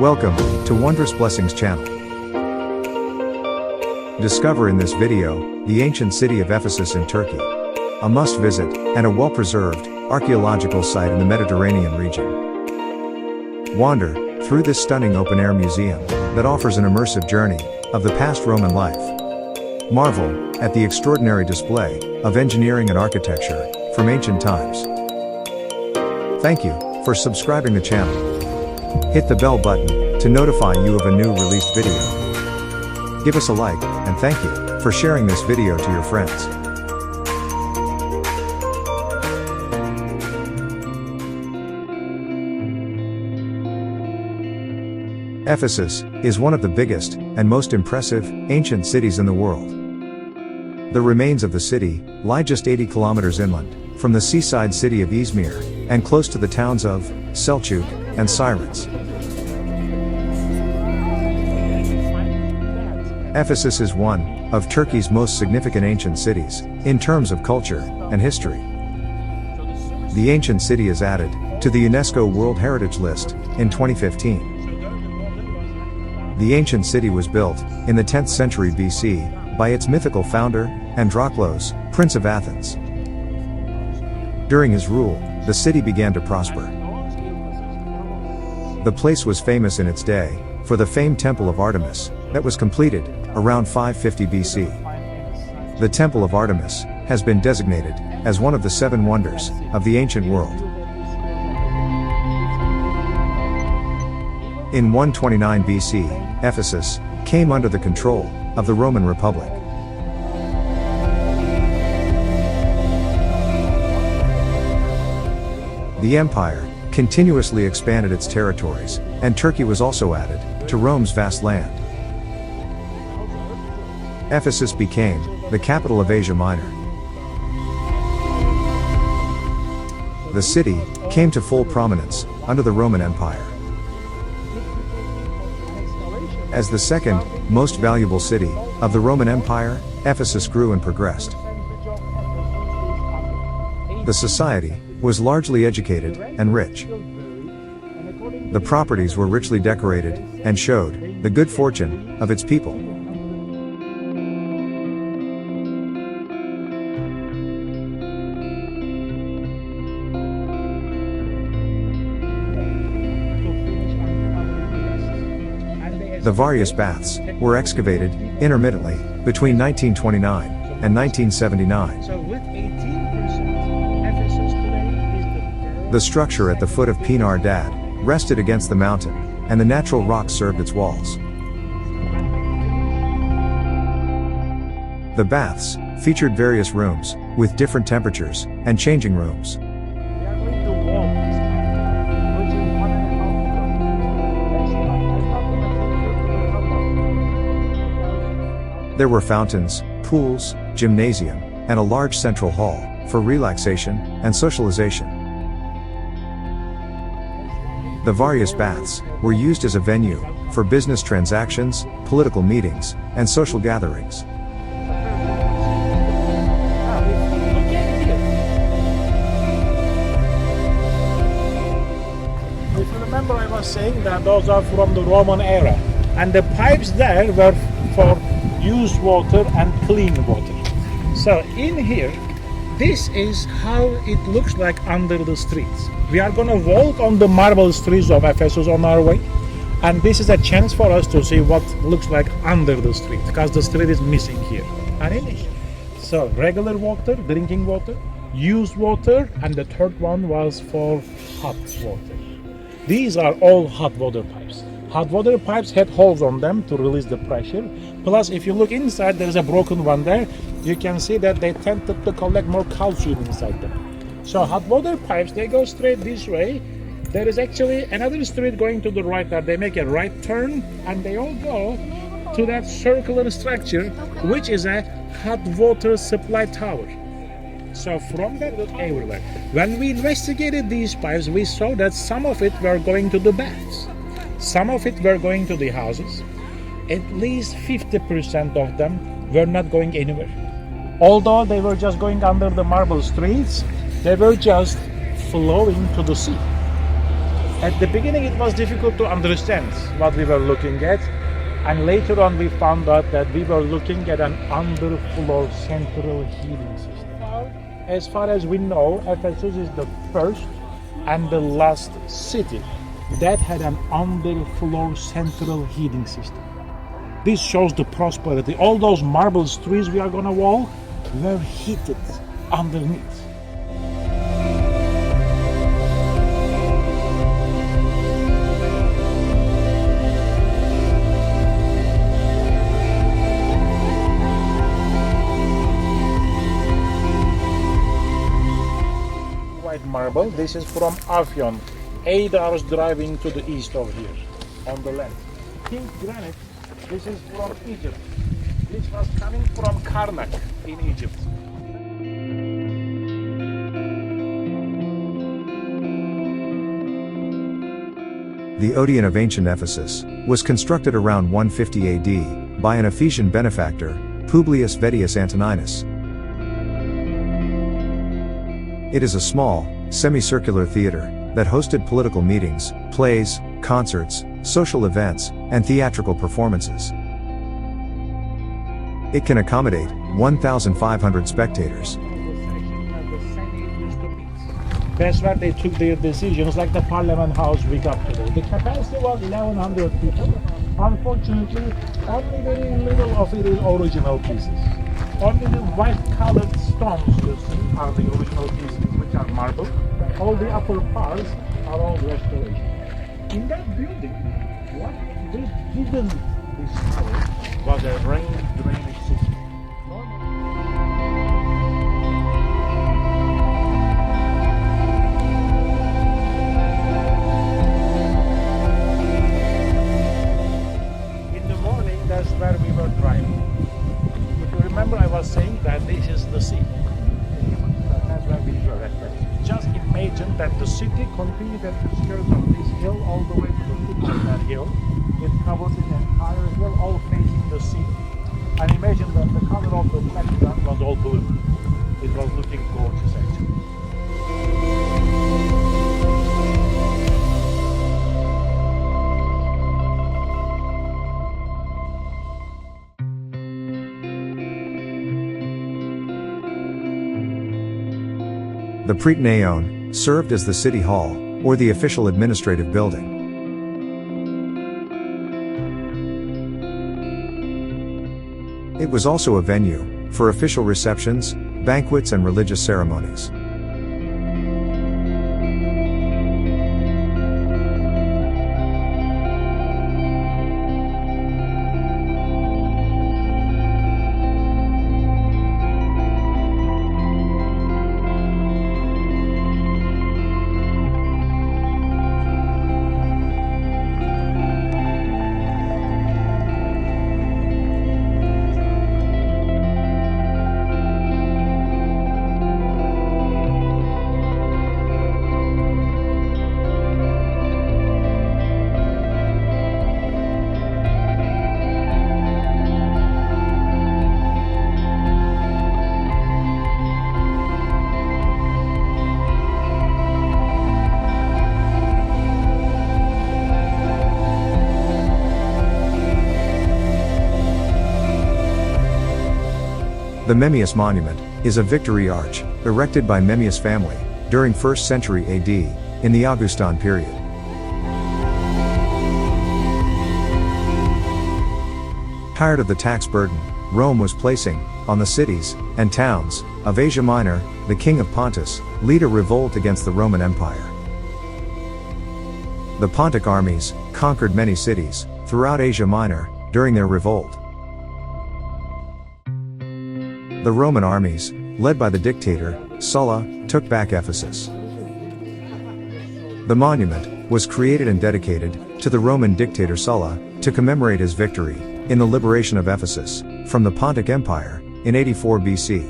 Welcome to Wondrous Blessings channel. Discover in this video the ancient city of Ephesus in Turkey, a must-visit and a well-preserved archaeological site in the Mediterranean region. Wander through this stunning open-air museum that offers an immersive journey of the past Roman life. Marvel at the extraordinary display of engineering and architecture from ancient times. Thank you for subscribing the channel. Hit the bell button to notify you of a new released video. Give us a like, and thank you for sharing this video to your friends. Ephesus is one of the biggest and most impressive ancient cities in the world. The remains of the city lie just 80 kilometers inland from the seaside city of Izmir and close to the towns of Selçuk and Sirens. Ephesus is one of Turkey's most significant ancient cities in terms of culture and history. The ancient city is added to the UNESCO World Heritage List in 2015. The ancient city was built in the 10th century BC by its mythical founder, Androclos, Prince of Athens. During his rule, the city began to prosper. The place was famous in its day for the famed Temple of Artemis that was completed around 550 BC. The Temple of Artemis has been designated as one of the 7 wonders of the ancient world. In 129 BC, Ephesus came under the control of the Roman Republic. The empire continuously expanded its territories, and Turkey was also added to Rome's vast land. Ephesus became the capital of Asia Minor. The city came to full prominence under the Roman Empire. As the second most valuable city of the Roman Empire, Ephesus grew and progressed. The society was largely educated and rich. The properties were richly decorated and showed the good fortune of its people. The various baths were excavated intermittently between 1929 and 1979. The structure at the foot of Pinar Dad rested against the mountain, and the natural rock served its walls. The baths featured various rooms with different temperatures and changing rooms. There were fountains, pools, gymnasium, and a large central hall for relaxation and socialization. The various baths were used as a venue for business transactions, political meetings, and social gatherings. If you remember, I was saying that those are from the Roman era, and the pipes there were for used water and clean water. So in here, this is how it looks like under the streets. We are going to walk on the marble streets of Ephesus on our way, and this is a chance for us to see what looks like under the street, because the street is missing here and in it. So regular water, drinking water, used water, and the third one was for hot water. These are all hot water pipes. Hot water pipes had holes on them to release the pressure. Plus, if you look inside, there is a broken one there. You can see that they tend to collect more calcium inside them. So hot water pipes, they go straight this way. There is actually another street going to the right there. They make a right turn, and they all go to that circular structure, which is a hot water supply tower. So from that everywhere. When we investigated these pipes, we saw that some of it were going to the baths. Some of it were going to the houses. At least 50% of them were not going anywhere. Although they were just going under the marble streets, they were just flowing to the sea. At the beginning it was difficult to understand what we were looking at, and later on we found out that we were looking at an underfloor central heating system. As far as we know, Ephesus is the first and the last city that had an underfloor central heating system. This shows the prosperity. All those marble streets we are gonna walk were heated underneath. White marble, this is from Afyon. 8 hours driving to the east of here, on the land. Pink granite, this is from Egypt. This was coming from Karnak in Egypt. The Odeon of ancient Ephesus was constructed around 150 AD by an Ephesian benefactor, Publius Vettius Antoninus. It is a small, semicircular theater that hosted political meetings, plays, concerts, social events, and theatrical performances. It can accommodate 1,500 spectators. That's where they took their decisions, like the Parliament House we got today. The capacity was 1,100 people. Unfortunately, only very little of it is original pieces. Only the white-colored stones you see are the original pieces, which are marble. All the upper parts are all restoration. In that building, what they didn't discover was a rain drainage system. In the morning, that's where we were driving. If you remember, I was saying that this is the sea. That's where we were at first. Just imagine that the city continued at the skirt of this hill all the way to the foot of that hill. It covers the entire hill, all facing the sea. And imagine that the color of the background was all blue. It was looking gorgeous actually. The Prytneon served as the city hall, or the official administrative building. It was also a venue for official receptions, banquets, and religious ceremonies. The Memmius Monument is a victory arch erected by Memmius family during 1st century AD in the Augustan period. Tired of the tax burden Rome was placing on the cities and towns of Asia Minor, the king of Pontus led a revolt against the Roman Empire. The Pontic armies conquered many cities throughout Asia Minor during their revolt. The Roman armies, led by the dictator, Sulla, took back Ephesus. The monument was created and dedicated to the Roman dictator Sulla to commemorate his victory in the liberation of Ephesus from the Pontic Empire in 84 BC.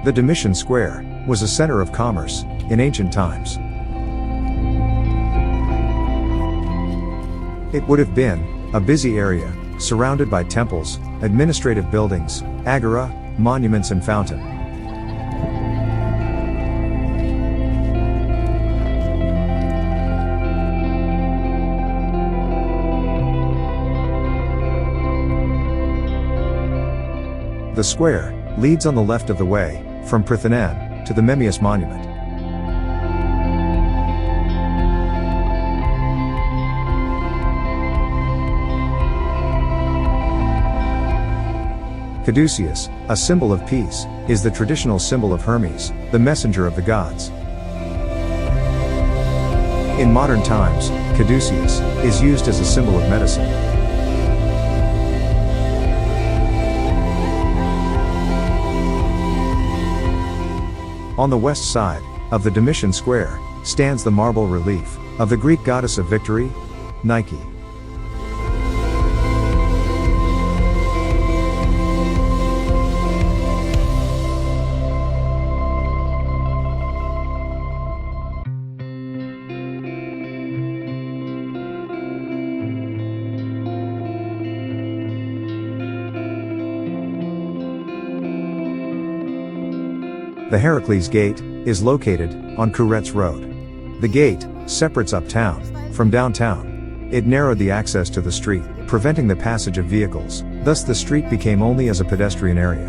The Domitian Square was a center of commerce in ancient times. It would have been a busy area surrounded by temples, administrative buildings, agora, monuments and fountain. The square leads on the left of the way, from Parthenon to the Memmius Monument. Caduceus, a symbol of peace, is the traditional symbol of Hermes, the messenger of the gods. In modern times, caduceus is used as a symbol of medicine. On the west side of the Domitian Square stands the marble relief of the Greek goddess of victory, Nike. The Heracles Gate is located on Couretz Road. The gate separates uptown from downtown. It narrowed the access to the street, preventing the passage of vehicles. Thus the street became only as a pedestrian area.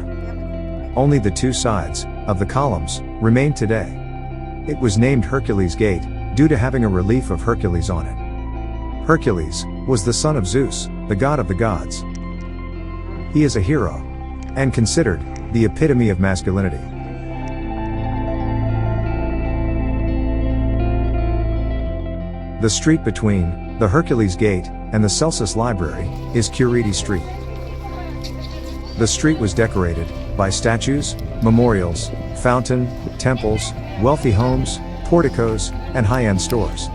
Only the two sides of the columns remain today. It was named Hercules Gate due to having a relief of Hercules on it. Hercules was the son of Zeus, the god of the gods. He is a hero and considered the epitome of masculinity. The street between the Hercules Gate and the Celsus Library is Quiriti Street. The street was decorated by statues, memorials, fountain, temples, wealthy homes, porticos, and high-end stores.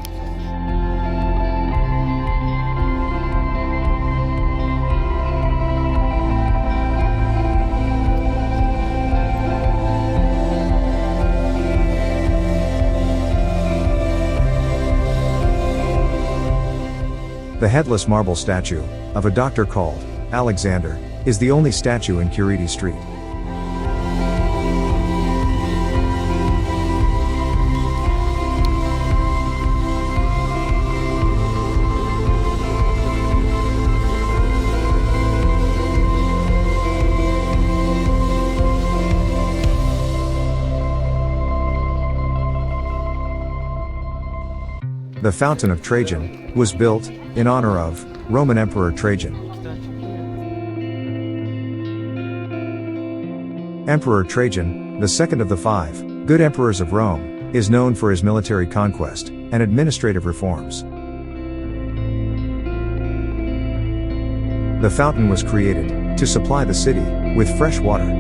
The headless marble statue of a doctor called Alexander is the only statue in Quiriti Street. The Fountain of Trajan was built in honor of Roman Emperor Trajan. Emperor Trajan, the second of the 5 good emperors of Rome, is known for his military conquest and administrative reforms. The fountain was created to supply the city with fresh water.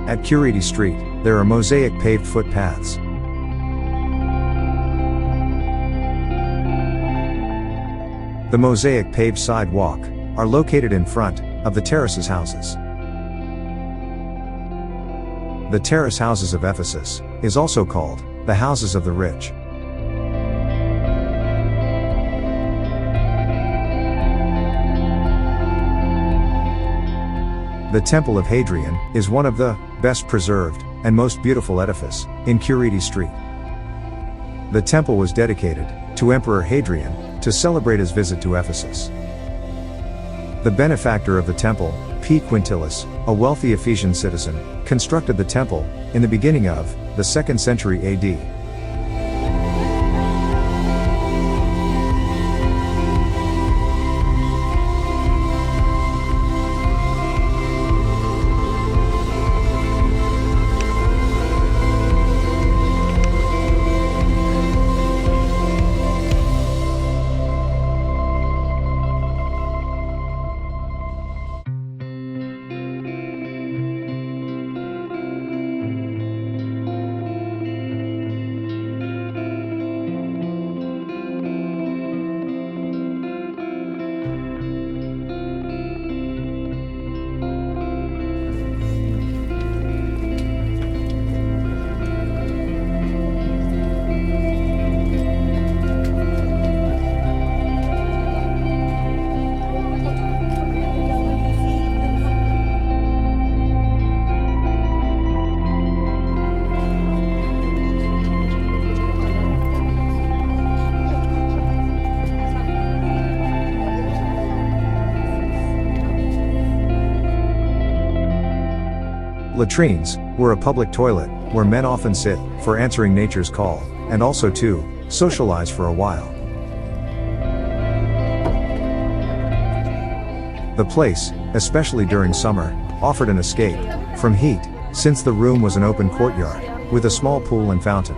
At Quiriti Street, there are mosaic paved footpaths. The mosaic paved sidewalk are located in front of the terraces houses. The terrace houses of Ephesus is also called the houses of the rich. The Temple of Hadrian is one of the best preserved and most beautiful edifice in Quiriti Street. The temple was dedicated to Emperor Hadrian to celebrate his visit to Ephesus. The benefactor of the temple, P. Quintilis, a wealthy Ephesian citizen, constructed the temple in the beginning of the 2nd century AD. Latrines were a public toilet where men often sit for answering nature's call, and also to socialize for a while. The place, especially during summer, offered an escape from heat, since the room was an open courtyard with a small pool and fountain.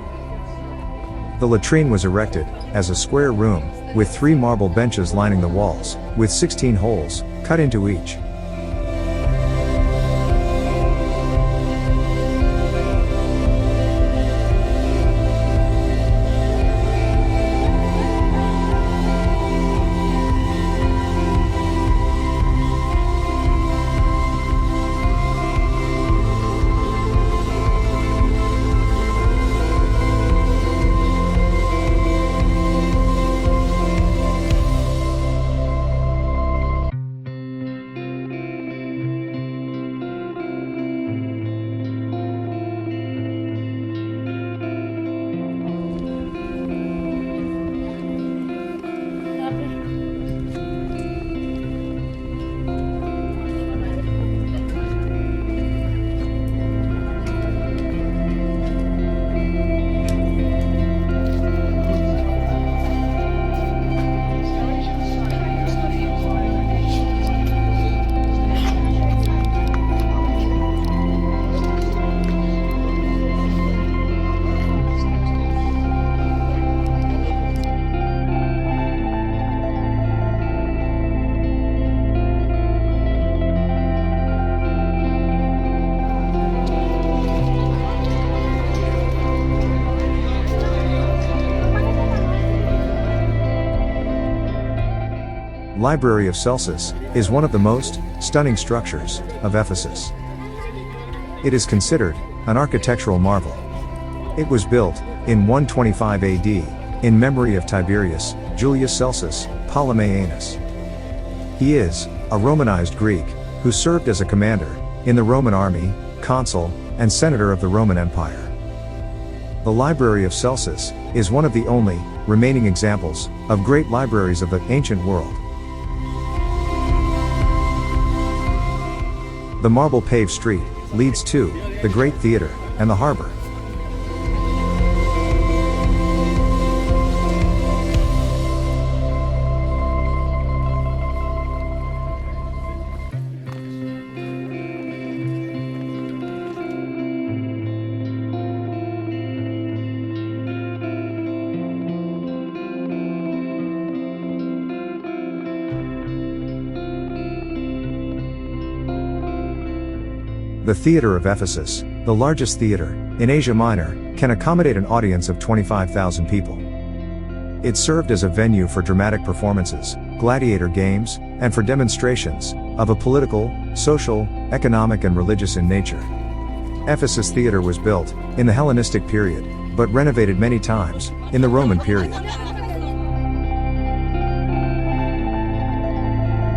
The latrine was erected as a square room with 3 marble benches lining the walls, with 16 holes cut into each. Library of Celsus is one of the most stunning structures of Ephesus. It is considered an architectural marvel. It was built in 125 AD in memory of Tiberius Julius Celsus Ptolemaianus. He is a Romanized Greek who served as a commander in the Roman army, consul, and senator of the Roman Empire. The Library of Celsus is one of the only remaining examples of great libraries of the ancient world. The marble-paved street leads to the Great Theater and the harbor. The Theater of Ephesus, the largest theater in Asia Minor, can accommodate an audience of 25,000 people. It served as a venue for dramatic performances, gladiator games, and for demonstrations of a political, social, economic, and religious in nature. Ephesus Theater was built in the Hellenistic period, but renovated many times in the Roman period.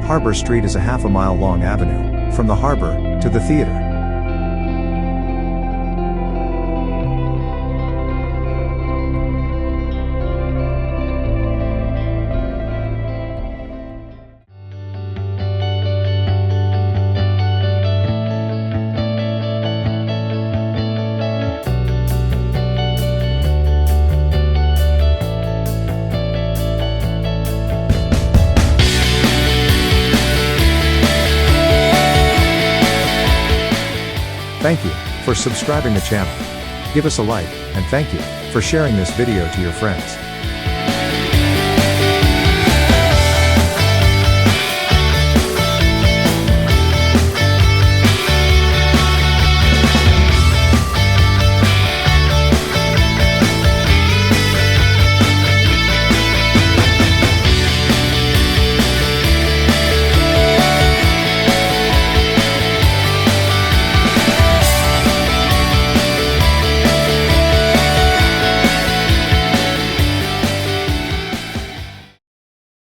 Harbor Street is a half-a-mile-long avenue from the harbor to the theater. Thank you for subscribing the channel. Give us a like, and thank you for sharing this video to your friends.